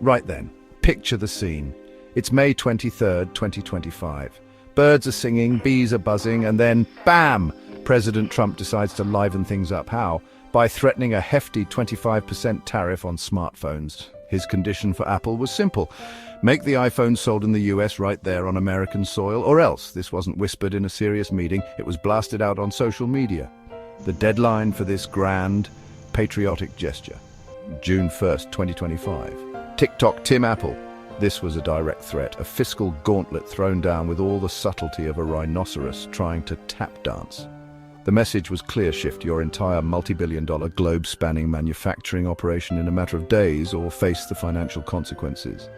Right then, picture the scene. It's May 23rd, 2025. Birds are singing, bees are buzzing, and then, bam! President Trump decides to liven things up. How? By threatening a hefty 25% tariff on smartphones. His condition for Apple was simple. Make the iPhone sold in the US right there on American soil, or else. This wasn't whispered in a serious meeting, it was blasted out on social media. The deadline for this grand, patriotic gesture. June 1st, 2025. TikTok Tim Apple. This was a direct threat, a fiscal gauntlet thrown down with all the subtlety of a rhinoceros trying to tap dance. The message was clear: shift your entire multi-billion-dollar globe-spanning manufacturing operation in a matter of days or face the financial consequences.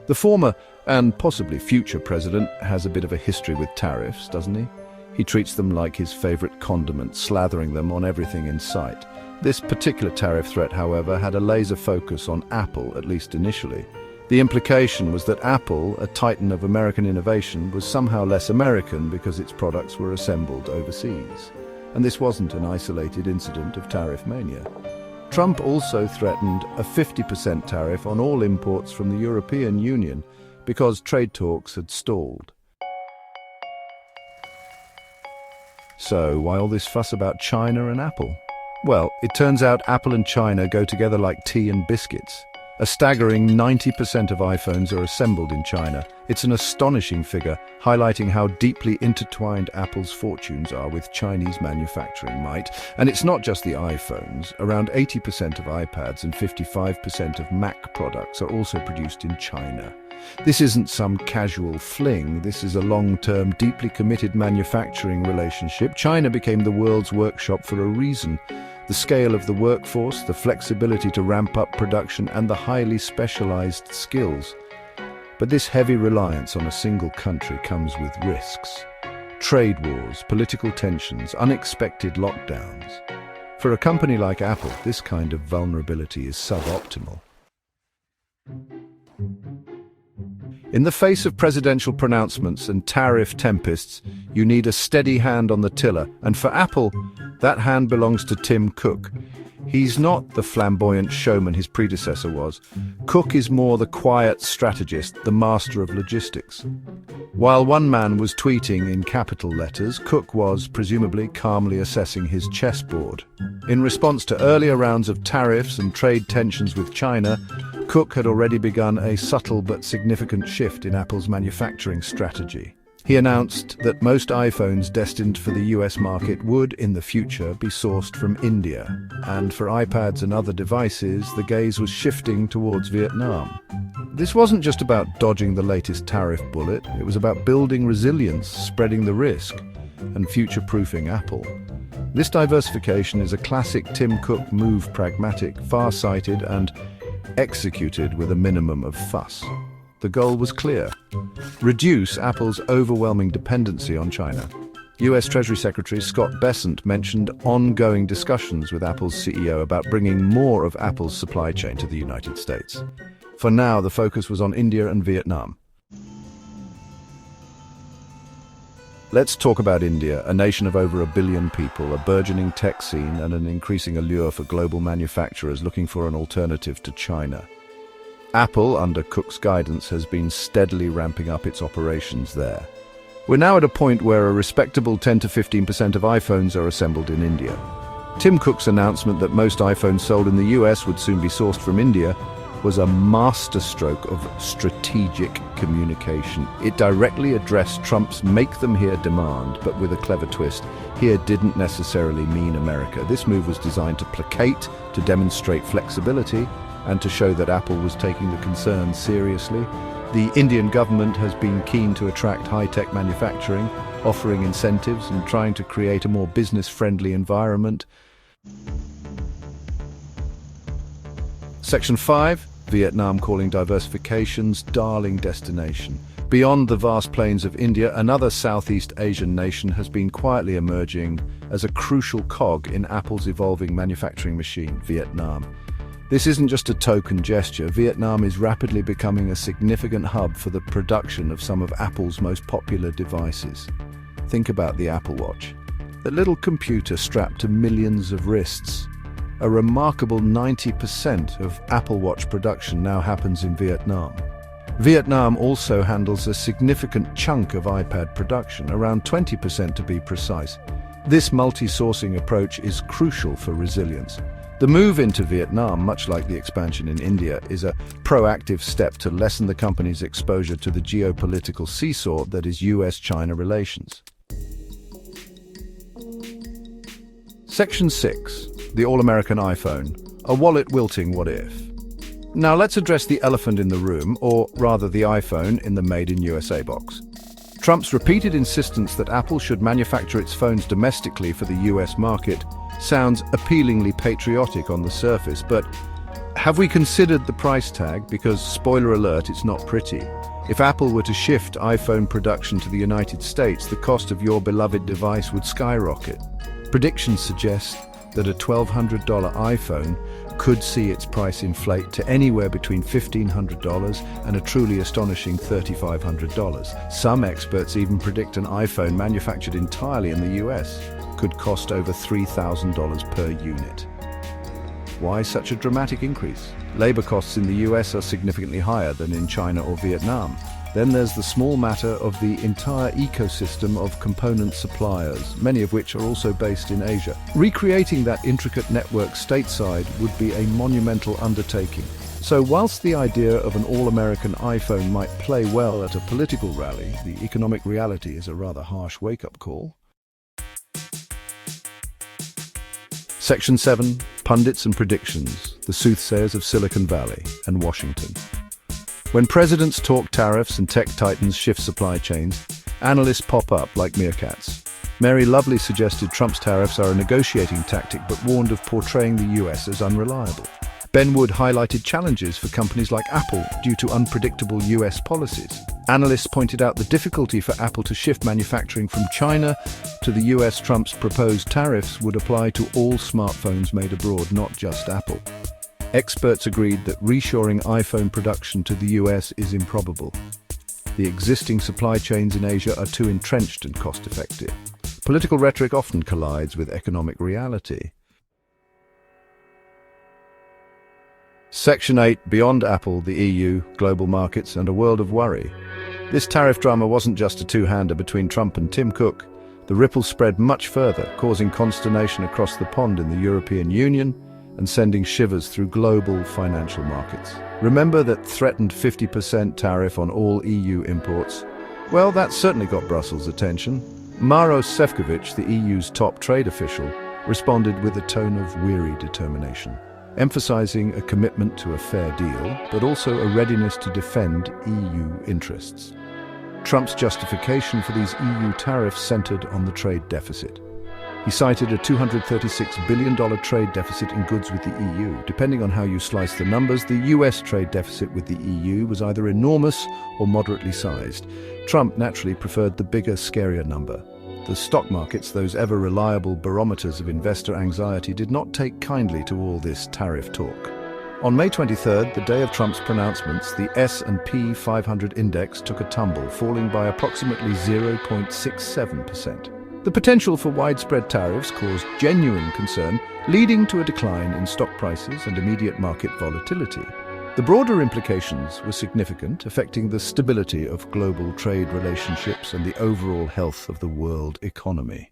The former, and possibly future president, has a bit of a history with tariffs, doesn't he? He treats them like his favorite condiment, slathering them on everything in sight. This particular tariff threat, however, had a laser focus on Apple, at least initially. The implication was that Apple, a titan of American innovation, was somehow less American because its products were assembled overseas. And this wasn't an isolated incident of tariff mania. Trump also threatened a 50% tariff on all imports from the European Union because trade talks had stalled. So, why all this fuss about China and Apple? Well, it turns out Apple and China go together like tea and biscuits. A staggering 90% of iPhones are assembled in China. It's an astonishing figure, highlighting how deeply intertwined Apple's fortunes are with Chinese manufacturing might. And it's not just the iPhones. Around 80% of iPads and 55% of Mac products are also produced in China. This isn't some casual fling. This is a long-term, deeply committed manufacturing relationship. China became the world's workshop for a reason. The scale of the workforce, the flexibility to ramp up production, and the highly specialized skills. But this heavy reliance on a single country comes with risks. Trade wars, political tensions, unexpected lockdowns. For a company like Apple, this kind of vulnerability is suboptimal. In the face of presidential pronouncements and tariff tempests, you need a steady hand on the tiller, and for Apple, that hand belongs to Tim Cook. He's not the flamboyant showman his predecessor was. Cook is more the quiet strategist, the master of logistics. While one man was tweeting in capital letters, Cook was, presumably, calmly assessing his chessboard. In response to earlier rounds of tariffs and trade tensions with China, Cook had already begun a subtle but significant shift in Apple's manufacturing strategy. He announced that most iPhones destined for the US market would, in the future, be sourced from India. And for iPads and other devices, the gaze was shifting towards Vietnam. This wasn't just about dodging the latest tariff bullet, it was about building resilience, spreading the risk, and future-proofing Apple. This diversification is a classic Tim Cook move, pragmatic, far-sighted, and executed with a minimum of fuss. The goal was clear: reduce Apple's overwhelming dependency on China. US Treasury Secretary Scott Bessent mentioned ongoing discussions with Apple's CEO about bringing more of Apple's supply chain to the United States. For now, the focus was on India and Vietnam. Let's talk about India, a nation of over 1 billion people, a burgeoning tech scene, and an increasing allure for global manufacturers looking for an alternative to China. Apple, under Cook's guidance, has been steadily ramping up its operations there. We're now at a point where a respectable 10 to 15% of iPhones are assembled in India. Tim Cook's announcement that most iPhones sold in the US would soon be sourced from India was a masterstroke of strategic communication. It directly addressed Trump's "make them here" demand, but with a clever twist. Here didn't necessarily mean America. This move was designed to placate, to demonstrate flexibility, and to show that Apple was taking the concerns seriously. The Indian government has been keen to attract high-tech manufacturing, offering incentives and trying to create a more business-friendly environment. Section 5, Vietnam calling diversification's darling destination. Beyond the vast plains of India, another Southeast Asian nation has been quietly emerging as a crucial cog in Apple's evolving manufacturing machine, Vietnam. This isn't just a token gesture. Vietnam is rapidly becoming a significant hub for the production of some of Apple's most popular devices. Think about the Apple Watch, that little computer strapped to millions of wrists. A remarkable 90% of Apple Watch production now happens in Vietnam. Vietnam also handles a significant chunk of iPad production, around 20% to be precise. This multi-sourcing approach is crucial for resilience. The move into Vietnam, much like the expansion in India, is a proactive step to lessen the company's exposure to the geopolitical seesaw that is US-China relations. Section 6. The All-American iPhone, a wallet-wilting what-if. Now let's address the elephant in the room, or rather the iPhone in the Made in USA box. Trump's repeated insistence that Apple should manufacture its phones domestically for the US market sounds appealingly patriotic on the surface, but have we considered the price tag? Because, spoiler alert, it's not pretty. If Apple were to shift iPhone production to the United States, the cost of your beloved device would skyrocket. Predictions suggest that a $1,200 iPhone could see its price inflate to anywhere between $1,500 and a truly astonishing $3,500. Some experts even predict an iPhone manufactured entirely in the US could cost over $3,000 per unit. Why such a dramatic increase? Labor costs in the US are significantly higher than in China or Vietnam. Then there's the small matter of the entire ecosystem of component suppliers, many of which are also based in Asia. Recreating that intricate network stateside would be a monumental undertaking. So whilst the idea of an all-American iPhone might play well at a political rally, the economic reality is a rather harsh wake-up call. Section 7. Pundits and Predictions, the Soothsayers of Silicon Valley and Washington. When presidents talk tariffs and tech titans shift supply chains, analysts pop up like meerkats. Mary Lovely suggested Trump's tariffs are a negotiating tactic but warned of portraying the US as unreliable. Ben Wood highlighted challenges for companies like Apple due to unpredictable US policies. Analysts pointed out the difficulty for Apple to shift manufacturing from China to the US. Trump's proposed tariffs would apply to all smartphones made abroad, not just Apple. Experts agreed that reshoring iPhone production to the US is improbable. The existing supply chains in Asia are too entrenched and cost-effective. Political rhetoric often collides with economic reality. Section 8. Beyond Apple, the EU, global markets, and a world of worry. This tariff drama wasn't just a two-hander between Trump and Tim Cook. The ripples spread much further, causing consternation across the pond in the European Union and sending shivers through global financial markets. Remember that threatened 50% tariff on all EU imports? Well, that certainly got Brussels' attention. Maros Sefcovic, the EU's top trade official, responded with a tone of weary determination, emphasizing a commitment to a fair deal, but also a readiness to defend EU interests. Trump's justification for these EU tariffs centered on the trade deficit. He cited a $236 billion trade deficit in goods with the EU. Depending on how you slice the numbers, the US trade deficit with the EU was either enormous or moderately sized. Trump naturally preferred the bigger, scarier number. The stock markets, those ever-reliable barometers of investor anxiety, did not take kindly to all this tariff talk. On May 23rd, the day of Trump's pronouncements, the S&P 500 index took a tumble, falling by approximately 0.67%. The potential for widespread tariffs caused genuine concern, leading to a decline in stock prices and immediate market volatility. The broader implications were significant, affecting the stability of global trade relationships and the overall health of the world economy.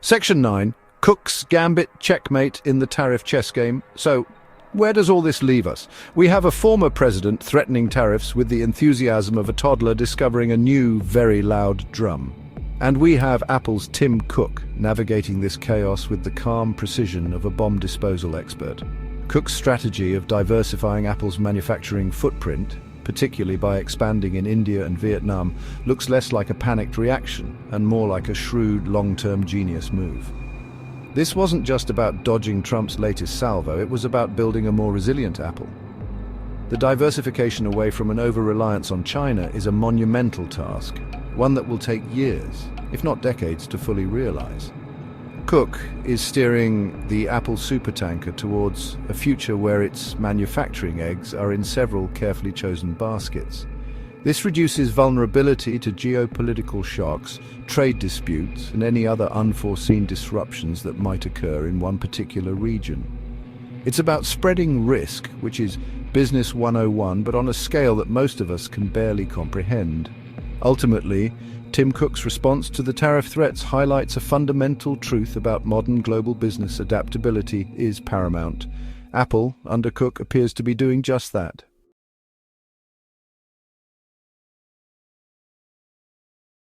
Section 9. Cook's Gambit Checkmate in the tariff chess game. So, where does all this leave us? We have a former president threatening tariffs with the enthusiasm of a toddler discovering a new, very loud drum. And we have Apple's Tim Cook navigating this chaos with the calm precision of a bomb disposal expert. Cook's strategy of diversifying Apple's manufacturing footprint, particularly by expanding in India and Vietnam, looks less like a panicked reaction and more like a shrewd, long-term genius move. This wasn't just about dodging Trump's latest salvo, it was about building a more resilient Apple. The diversification away from an over-reliance on China is a monumental task, one that will take years, if not decades, to fully realize. Cook is steering the Apple supertanker towards a future where its manufacturing eggs are in several carefully chosen baskets. This reduces vulnerability to geopolitical shocks, trade disputes, and any other unforeseen disruptions that might occur in one particular region. It's about spreading risk, which is business 101, but on a scale that most of us can barely comprehend. Ultimately, Tim Cook's response to the tariff threats highlights a fundamental truth about modern global business: adaptability is paramount. Apple, under Cook, appears to be doing just that.